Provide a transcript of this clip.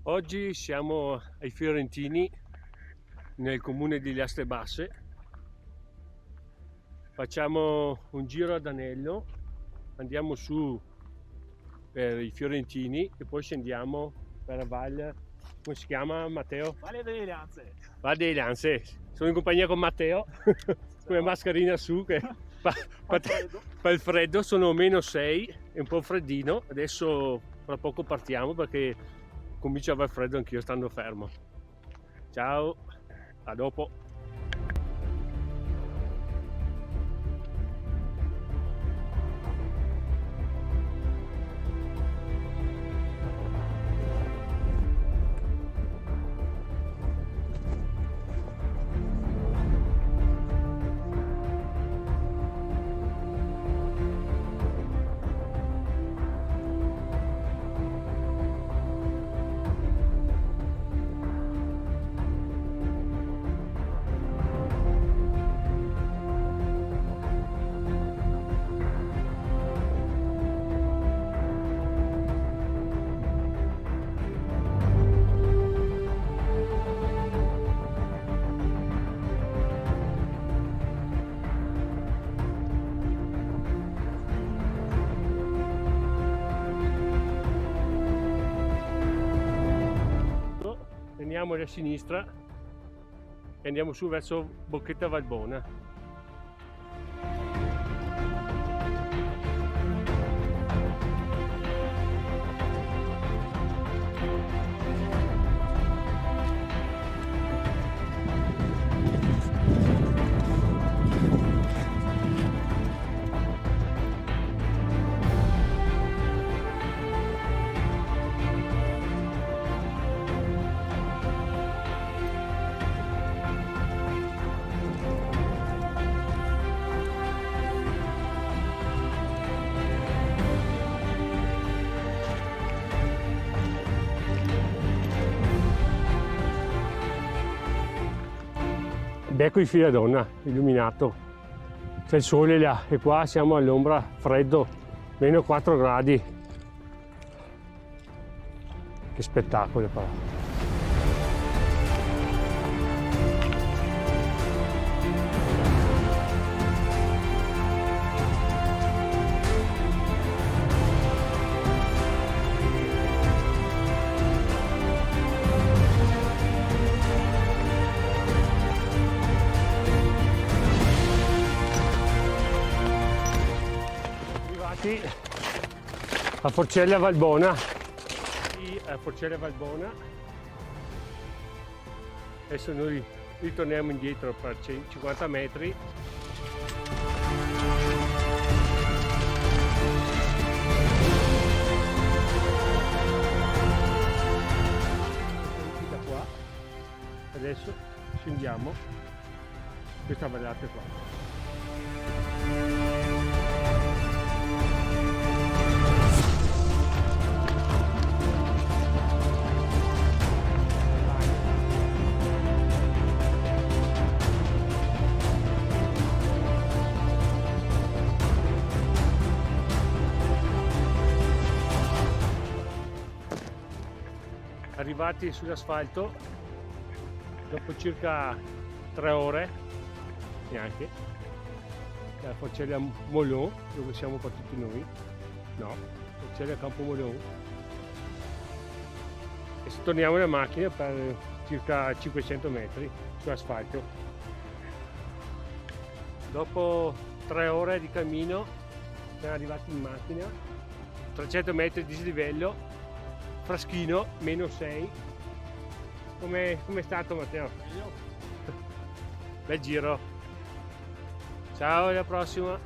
Oggi siamo ai Fiorentini nel comune di Gliaste Basse. Facciamo un giro ad anello, andiamo su per i Fiorentini e poi scendiamo per la valle, come si chiama Matteo? Valle delle Lanze. Valle delle Lanze. Sono in compagnia con Matteo, con la mascherina su che fa il freddo, sono -6, è un po' freddino, adesso fra poco partiamo perché comincia a aver freddo anch'io stando fermo. Ciao, a dopo. Prendiamo a sinistra e andiamo su verso Bocchetta Valbona. Becco di Filadonna, illuminato, c'è il sole là e qua siamo all'ombra, freddo, -4 gradi. Che spettacolo però. A Forcella Valbona, a Forcella Valbona. Adesso noi ritorniamo indietro per 50 metri. Da qua adesso scendiamo questa vallata qua. Arrivati sull'asfalto dopo circa 3 ore, neanche, la Forcella Molon, dove siamo partiti noi, no, Forcella Campo Molon, e torniamo in macchina per circa 500 metri sull'asfalto. Dopo 3 ore di cammino siamo arrivati in macchina, 300 metri di dislivello, freschino, -6. Com'è stato Matteo? Bel giro. Ciao, alla prossima.